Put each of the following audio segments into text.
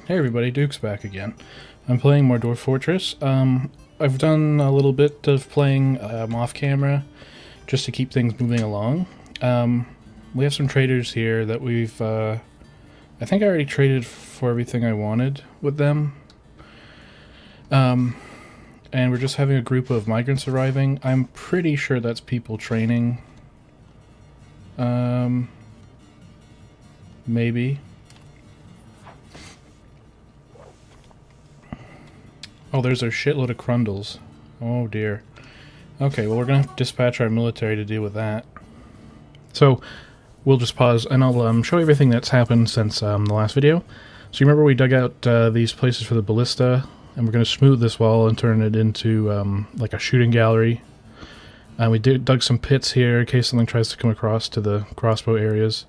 Hey everybody, Duke's back again. I'm playing more Dwarf Fortress. I've done a little bit of playing off camera just to keep things moving along. We have some traders here that I think I already traded for everything I wanted with them. And we're just having a group of migrants arriving. I'm pretty sure that's people training. Maybe. Oh, there's a shitload of Crundles. Oh dear. Okay, well we're gonna have to dispatch our military to deal with that. So, we'll just pause and I'll show you everything that's happened since the last video. So you remember we dug out these places for the ballista, and we're gonna smooth this wall and turn it into like a shooting gallery. We dug some pits here in case something tries to come across to the crossbow areas.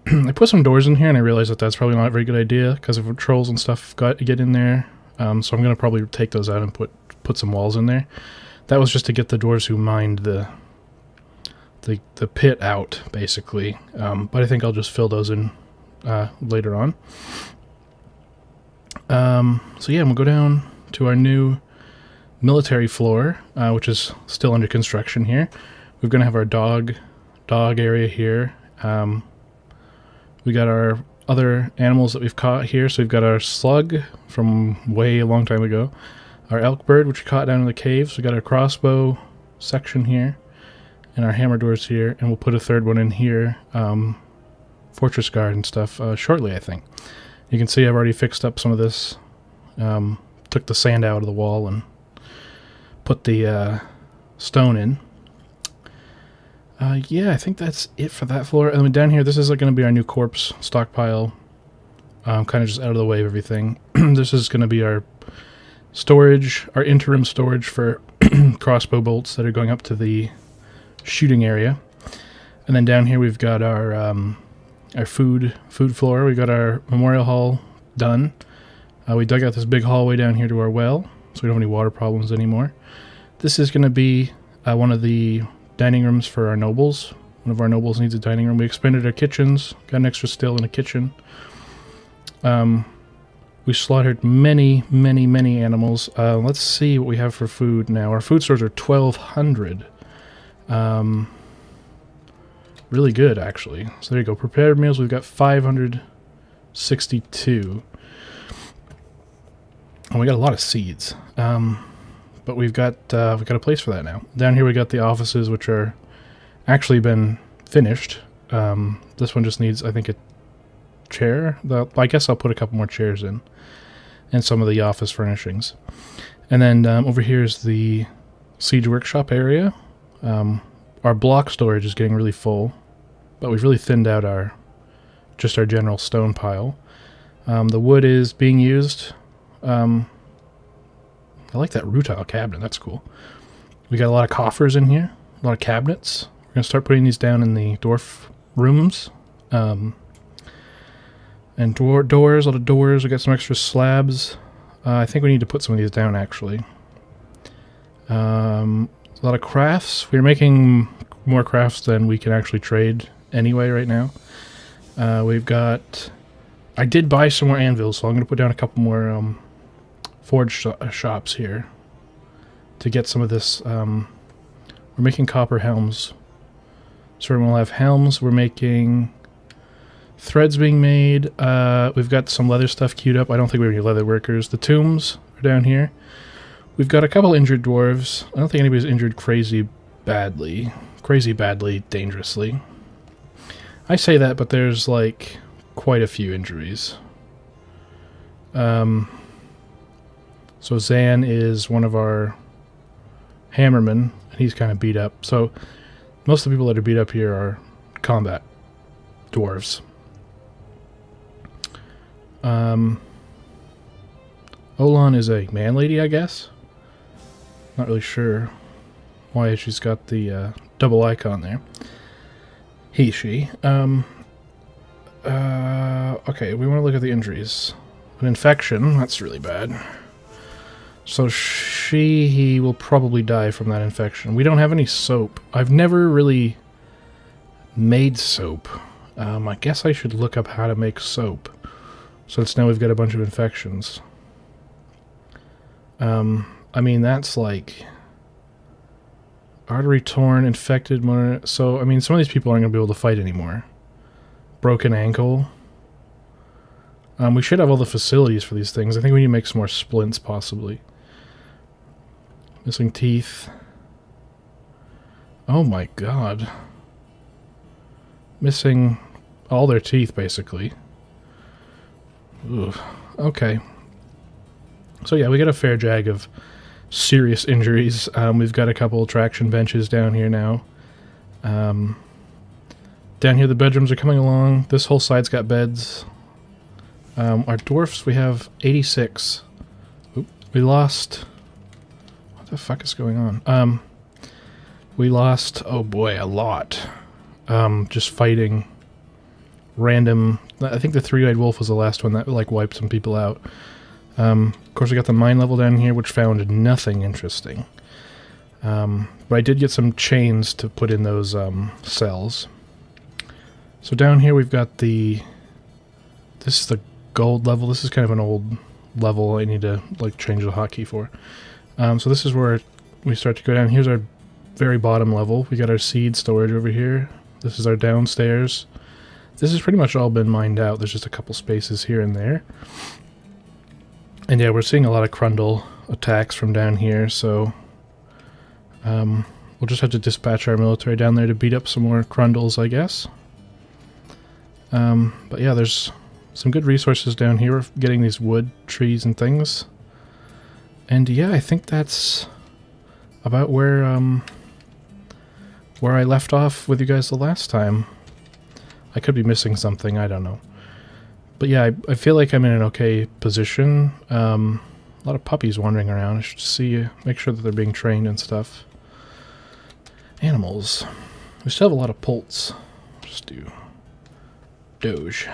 I put some doors in here and I realized that that's probably not a very good idea because if trolls and stuff get in there. So I'm going to probably take those out and put some walls in there. That was just to get the dwarves who mined the pit out, basically. But I think I'll just fill those in later on. So yeah, we'll go down to our new military floor, which is still under construction here. We're going to have our dog area here. We got our other animals that we've caught here. So we've got our slug from way a long time ago, our elk bird, which we caught down in the caves. We got our crossbow section here, and our hammer doors here, and we'll put a third one in here, fortress guard and stuff, shortly, I think. You can see I've already fixed up some of this, took the sand out of the wall and put the stone in. Yeah, I think that's it for that floor. And then down here, this is going to be our new corpse stockpile. Kind of just out of the way of everything. This is going to be our storage, our interim storage for crossbow bolts that are going up to the shooting area. And then down here we've got our food floor. We've got our memorial hall done. We dug out this big hallway down here to our well, so we don't have any water problems anymore. This is going to be one of the dining rooms for our nobles. One of our nobles needs a dining room. We expanded our kitchens, got an extra still and a kitchen. We slaughtered many animals. Let's see what we have for food now. Our food stores are 1,200. Really good, actually. So there you go. Prepared meals, we've got 562. And we got a lot of seeds. But we've got a place for that now. Down here we got the offices, which are actually been finished. This one just needs, I think, a chair. I guess I'll put a couple more chairs in, and some of the office furnishings. And then over here is the siege workshop area. Our block storage is getting really full, but we've really thinned out our general stone pile. The wood is being used. I like that rutile cabinet. That's cool. We got a lot of coffers in here. A lot of cabinets. We're going to start putting these down in the dwarf rooms. And doors. A lot of doors. We got some extra slabs. I think we need to put some of these down, actually. A lot of crafts. We're making more crafts than we can actually trade anyway right now. We've got... I did buy some more anvils, so I'm going to put down a couple more... forge shops here to get some of this. We're making copper helms, so we'll have helms. We're making threads being made. We've got some leather stuff queued up. I don't think we have any leather workers. The tombs are down here. We've got a couple injured dwarves. I don't think anybody's injured crazy badly, dangerously. I say that, but there's like quite a few injuries. So Zan is one of our hammermen, and he's kind of beat up. So most of the people that are beat up here are combat dwarves. Olan is a man lady, I guess. Not really sure why she's got the double icon there. He, she. Okay, we want to look at the injuries. An infection, that's really bad. So he will probably die from that infection. We don't have any soap. I've never really made soap. I guess I should look up how to make soap. So it's now we've got a bunch of infections. I mean, that's like artery torn, infected. So, I mean, some of these people aren't going to be able to fight anymore. Broken ankle. We should have all the facilities for these things. I think we need to make some more splints, possibly. Missing teeth. Oh my god. Missing all their teeth, basically. Ugh. Okay. So yeah, we got a fair jag of serious injuries. We've got a couple traction benches down here now. Down here the bedrooms are coming along. This whole side's got beds. Our dwarfs, we have 86. Oop, we lost... What the fuck is going on? We lost, oh boy, a lot. Just fighting random... I think the three-eyed wolf was the last one that like wiped some people out. Of course we got the mine level down here, which found nothing interesting. But I did get some chains to put in those cells. So down here we've got the... This is the gold level. This is kind of an old level I need to like change the hotkey for. So this is where we start to go down. Here's our very bottom level. We got our seed storage over here. This is our downstairs. This has pretty much all been mined out. There's just a couple spaces here and there. And yeah, we're seeing a lot of Crundle attacks from down here, so we'll just have to dispatch our military down there to beat up some more Crundles, I guess. But yeah, there's some good resources down here. We're getting these wood, trees, and things. And yeah, I think that's about where I left off with you guys the last time. I could be missing something, I don't know. But yeah, I feel like I'm in an okay position. A lot of puppies wandering around. I should make sure that they're being trained and stuff. Animals. We still have a lot of poults. Just do Doge.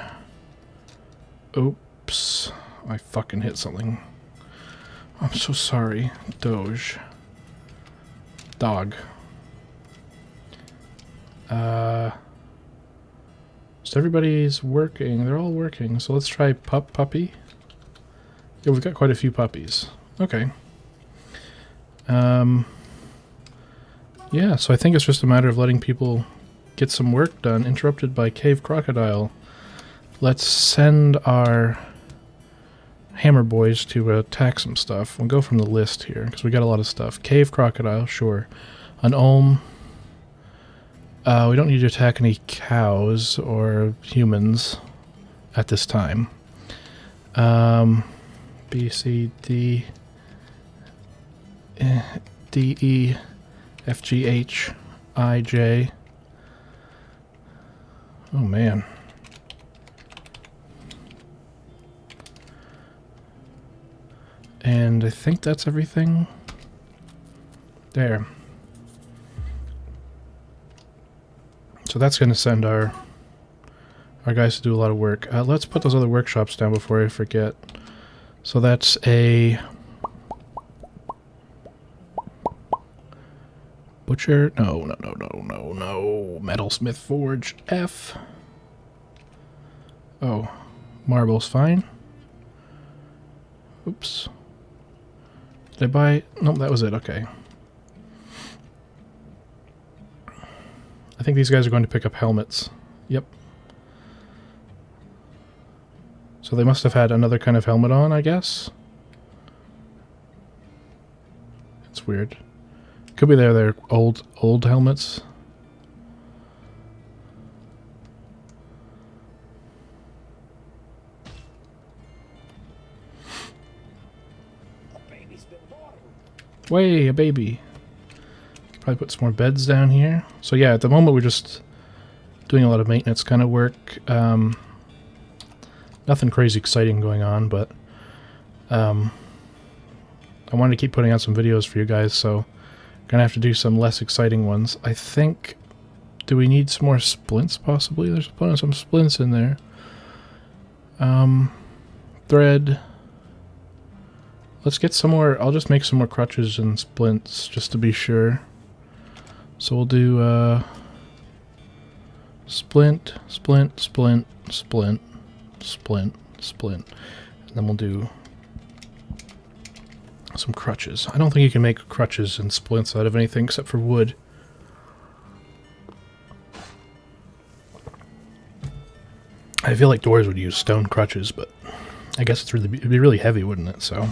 Oops. I fucking hit something. I'm so sorry. Doge. Dog. So everybody's working. They're all working. So let's try puppy. Yeah, we've got quite a few puppies. Okay. Yeah, so I think it's just a matter of letting people get some work done. Interrupted by cave crocodile. Let's send our hammer boys to attack some stuff. We'll go from the list here, because we got a lot of stuff. Cave crocodile, sure. An olm. We don't need to attack any cows or humans at this time. B, C, D, D, E, F, G, H, I, J. Oh man. And I think that's everything. There. So that's going to send our guys to do a lot of work. Let's put those other workshops down before I forget. So that's a butcher. No. Metalsmith forge. F. Oh, marble's fine. Oops. Did I buy? Nope, that was it. Okay. I think these guys are going to pick up helmets. Yep. So they must have had another kind of helmet on, I guess. It's weird. Could be they're old helmets. Way, a baby. Probably put some more beds down here. So yeah, at the moment we're just doing a lot of maintenance kind of work. Nothing crazy exciting going on, but I wanted to keep putting out some videos for you guys, so gonna have to do some less exciting ones. I think, do we need some more splints possibly? There's some splints in there. Thread. Let's get some more. I'll just make some more crutches and splints just to be sure. So we'll do splint, splint, splint, splint, splint, splint. And then we'll do some crutches. I don't think you can make crutches and splints out of anything except for wood. I feel like dwarves would use stone crutches, but I guess it'd be really heavy, wouldn't it? So,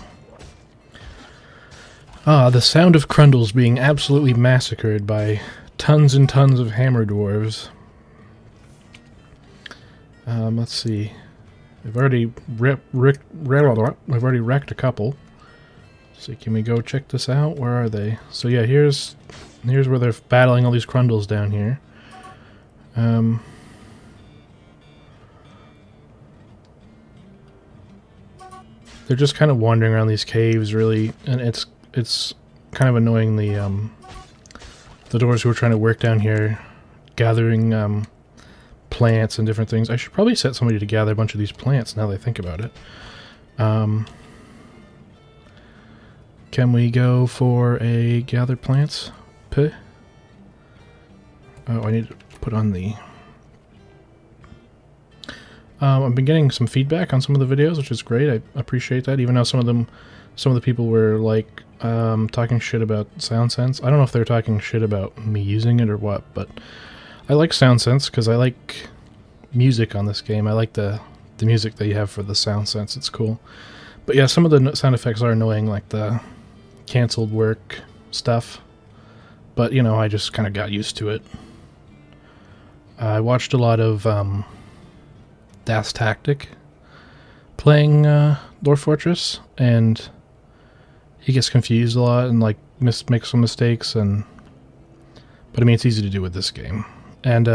the sound of Crundles being absolutely massacred by tons and tons of hammer dwarves. Let's see. I've already wrecked a couple. So can we go check this out? Where are they? So yeah, here's where they're battling all these Crundles down here. They're just kind of wandering around these caves, really, and it's kind of annoying the dwarves who are trying to work down here, gathering plants and different things. I should probably set somebody to gather a bunch of these plants now that I think about it. Can we go for a gather plants? Oh, I need to put on the... I've been getting some feedback on some of the videos, which is great. I appreciate that, even though some of the people were like talking shit about SoundSense. I don't know if they're talking shit about me using it or what, but I like SoundSense because I like music on this game. I like the music that you have for the SoundSense. It's cool. But yeah, some of the sound effects are annoying, like the canceled work stuff. But, you know, I just kind of got used to it. I watched a lot of Das Tactic playing Dwarf Fortress, and he gets confused a lot and like makes some mistakes, but I mean, it's easy to do with this game. And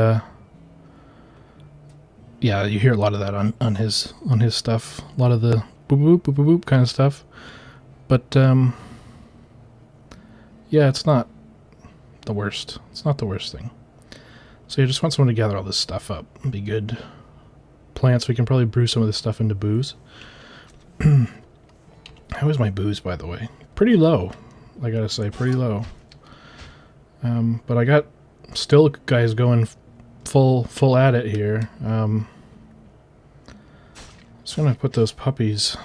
yeah, you hear a lot of that on his stuff, a lot of the boop boop boop boop boop kind of stuff. But yeah, it's not the worst. It's not the worst thing. So you just want someone to gather all this stuff up. It'd be good. Plants, we can probably brew some of this stuff into booze. How is my booze, by the way? Pretty low, I gotta say, pretty low. But I got still guys going full at it here. Just gonna put those puppies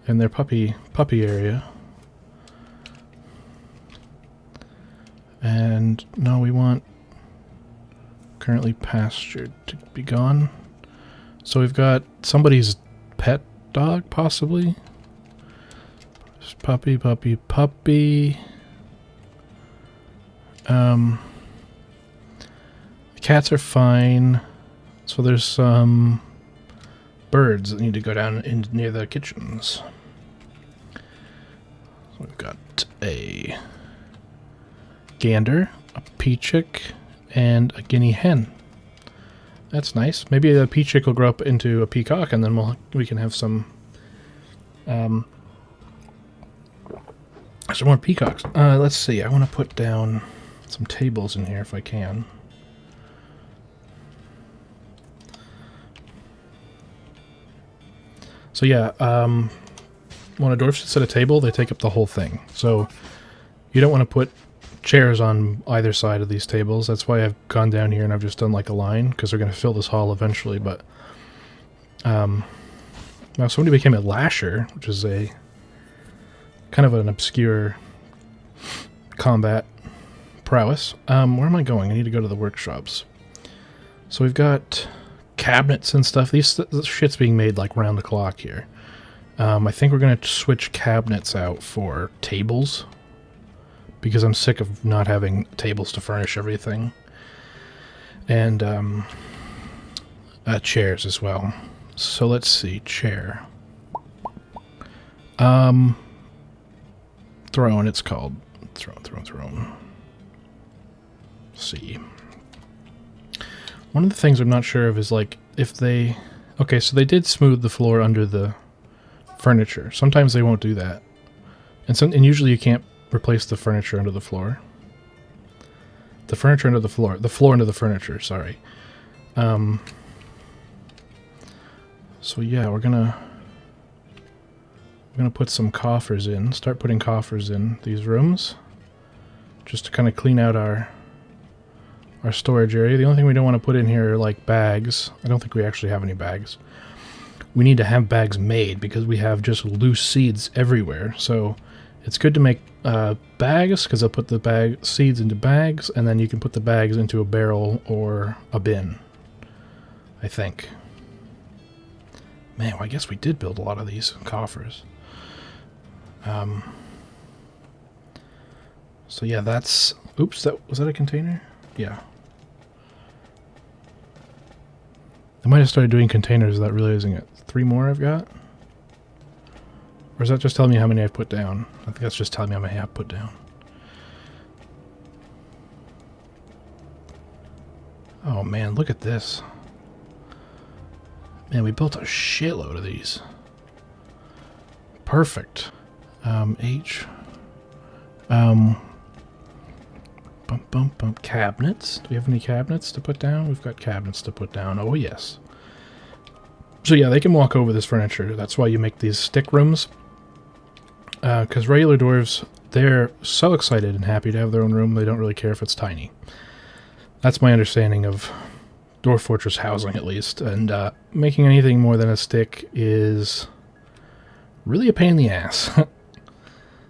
in their puppy area. And no, we want currently pastured to be gone. So we've got somebody's pet dog, possibly. Just puppy. The cats are fine. So there's some birds that need to go down in near the kitchens. So we've got a gander, a pea chick, and a guinea hen. That's nice. Maybe a pea chick will grow up into a peacock, and then we can have some more peacocks. Let's see. I want to put down some tables in here if I can. So yeah, when a dwarf sits at a table, they take up the whole thing. So you don't want to put chairs on either side of these tables. That's why I've gone down here and I've just done like a line, because they're going to fill this hall eventually. But now somebody became a lasher, which is a kind of an obscure combat prowess. Where am I going? I need to go to the workshops. So we've got cabinets and stuff. This shit's being made like round the clock here. I think we're going to switch cabinets out for tables, because I'm sick of not having tables to furnish everything. And chairs as well. So let's see, chair. Throne, it's called. Throne. Let's see. One of the things I'm not sure of is like if they... Okay, so they did smooth the floor under the furniture. Sometimes they won't do that. And usually you can't replace the furniture under the floor. The furniture under the floor. The floor under the furniture, sorry. So yeah, we're gonna put some coffers in. Start putting coffers in these rooms, just to kind of clean out our storage area. The only thing we don't want to put in here are like bags. I don't think we actually have any bags. we need to have bags made because we have just loose seeds everywhere. So it's good to make bags because they'll put the seeds into bags, and then you can put the bags into a barrel or a bin, I think. Man, well, I guess we did build a lot of these coffers. So yeah, that's... Oops, was that a container? Yeah. I might have started doing containers without realizing it. 3 more I've got? Or is that just telling me how many I've put down? I think that's just telling me how many I've put down. Oh man, look at this. Man, we built a shitload of these. Perfect. Cabinets. Do we have any cabinets to put down? We've got cabinets to put down. Oh, yes. So yeah, they can walk over this furniture. That's why you make these stick rooms. Because regular dwarves, they're so excited and happy to have their own room, they don't really care if it's tiny. That's my understanding of Dwarf Fortress housing, at least. And making anything more than a stick is really a pain in the ass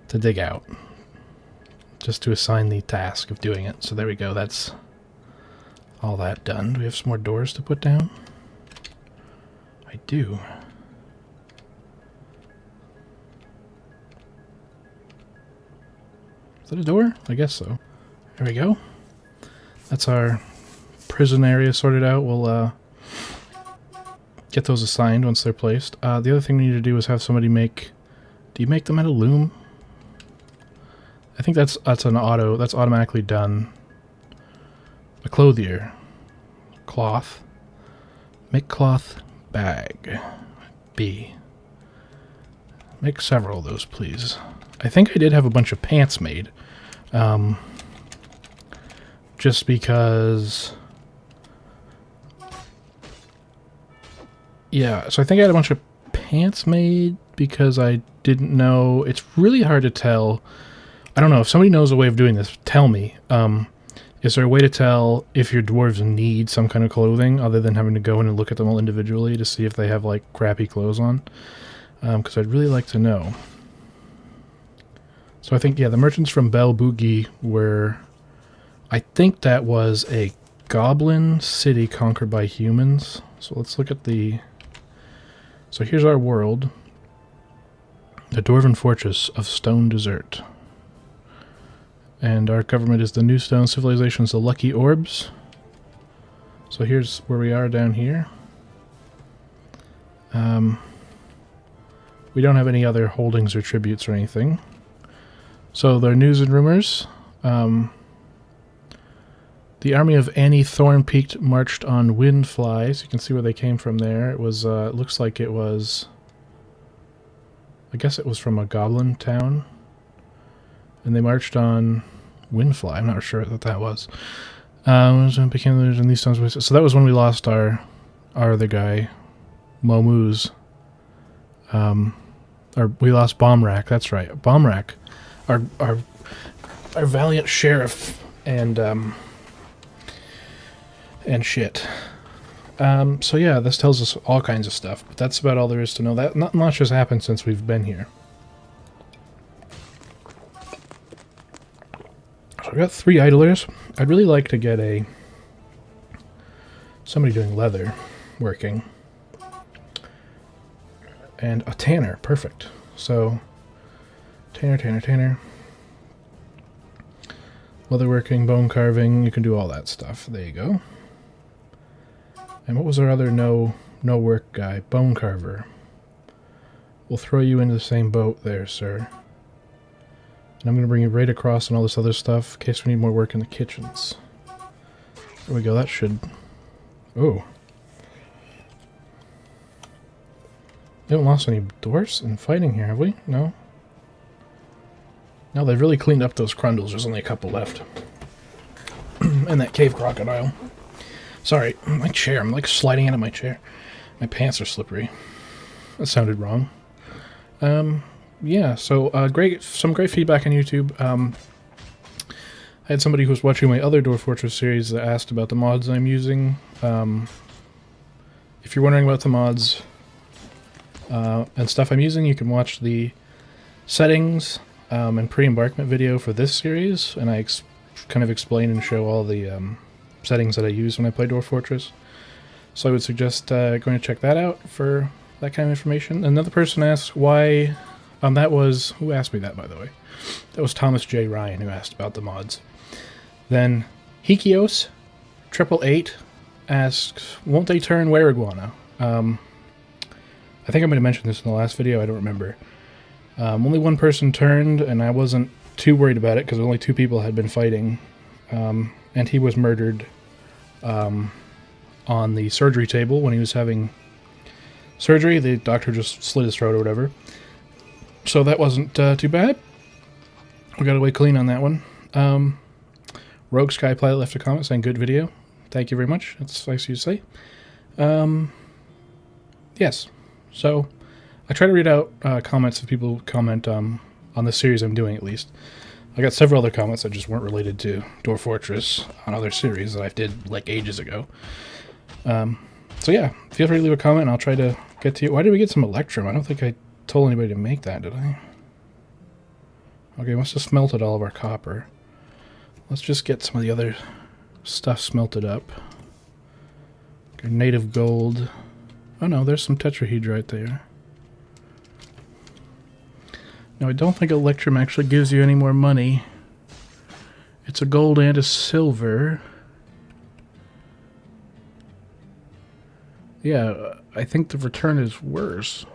to dig out. Just to assign the task of doing it. So there we go, that's all that done. Do we have some more doors to put down? I do. Is that a door? I guess so. There we go. That's our prison area sorted out. We'll get those assigned once they're placed. The other thing we need to do is have somebody make... Do you make them out of loom? I think that's an auto. That's automatically done. A clothier. Cloth. Make cloth bag. B. Make several of those, please. I think I did have a bunch of pants made. Just because... Yeah, so I think I had a bunch of pants made because I didn't know... It's really hard to tell... I don't know, if somebody knows a way of doing this, tell me. Is there a way to tell if your dwarves need some kind of clothing other than having to go in and look at them all individually to see if they have, like, crappy clothes on? Because I'd really like to know. So I think, yeah, the merchants from Bel Boogie were... I think that was a goblin city conquered by humans. So let's look at the... So here's our world. The Dwarven Fortress of Stonedessert. And our government is the New Stone Civilization's the Lucky Orbs. So here's where we are down here. We don't have any other holdings or tributes or anything. So their news and rumors. The army of Annie Thornpeaked marched on Windfly. So you can see where they came from there. It was, it looks like it was... I guess it was from a goblin town. And they marched on Windfly. I'm not sure what that was. Became in these stones. So that was when we lost our other guy, Momu's. Or we lost Bombrak. That's right, Bombrak, our valiant sheriff and shit. So yeah, this tells us all kinds of stuff. But that's about all there is to know. That not much has happened since we've been here. So I've got 3 idlers. I'd really like to get somebody doing leather working. And a tanner. Perfect. So, tanner. Leather working, bone carving, you can do all that stuff. There you go. And what was our other no work guy? Bone carver. We'll throw you into the same boat there, sir. And I'm going to bring you right across and all this other stuff in case we need more work in the kitchens. There we go, that should... Oh. We haven't lost any dwarfs in fighting here, have we? No? No, they've really cleaned up those Crundles. There's only a couple left. And that cave crocodile. Sorry, my chair. I'm like sliding out of my chair. My pants are slippery. That sounded wrong. Yeah, so some great feedback on YouTube. I had somebody who was watching my other Dwarf Fortress series that asked about the mods I'm using. If you're wondering about the mods, and stuff I'm using, you can watch the settings and pre-embarkment video for this series, and I kind of explain and show all the settings that I use when I play Dwarf Fortress. So I would suggest going to check that out for that kind of information. Another person asked why... that was... Who asked me that, by the way? That was Thomas J. Ryan who asked about the mods. Then Hikios 888 asks, won't they turn Were-Iguana? I think I might have mentioned this in the last video, I don't remember. Only one person turned, and I wasn't too worried about it because only 2 people had been fighting. And he was murdered on the surgery table when he was having surgery. The doctor just slit his throat or whatever. So that wasn't too bad. We got away clean on that one. Rogue Sky Pilot left a comment saying, good video. Thank you very much. That's nice of you to say. Yes. So, I try to read out comments if people comment on the series I'm doing, at least. I got several other comments that just weren't related to Dwarf Fortress on other series that I did, like, ages ago. So yeah, feel free to leave a comment and I'll try to get to you. Why did we get some Electrum? I don't think I told anybody to make that, did I? Okay, must have smelted all of our copper. Let's just get some of the other stuff smelted up. Okay, native gold. Oh no, there's some tetrahedrite there. Now I don't think Electrum actually gives you any more money. It's a gold and a silver. Yeah, I think the return is worse.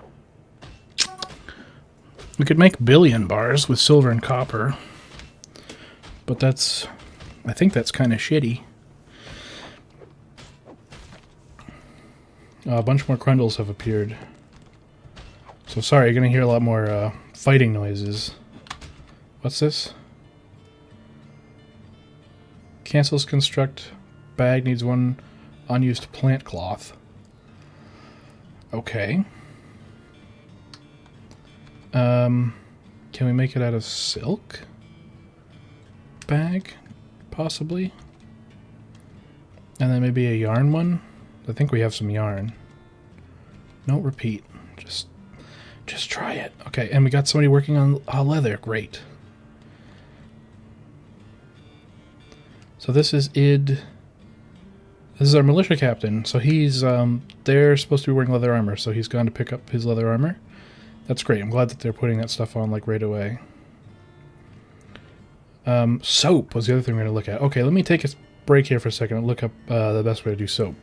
We could make billion bars with silver and copper. But that's... I think that's kind of shitty. A bunch more Crundles have appeared. So sorry, you're going to hear a lot more fighting noises. What's this? Cancels construct. Bag needs 1 unused plant cloth. Okay. Can we make it out of silk? Bag? Possibly. And then maybe a yarn one? I think we have some yarn. Don't repeat. Just try it. Okay, and we got somebody working on leather. Great. So this is Id. This is our militia captain. So he's, they're supposed to be wearing leather armor, so he's gone to pick up his leather armor. That's great. I'm glad that they're putting that stuff on, like, right away. Soap was the other thing we're going to look at. Okay, let me take a break here for a second and look up the best way to do soap.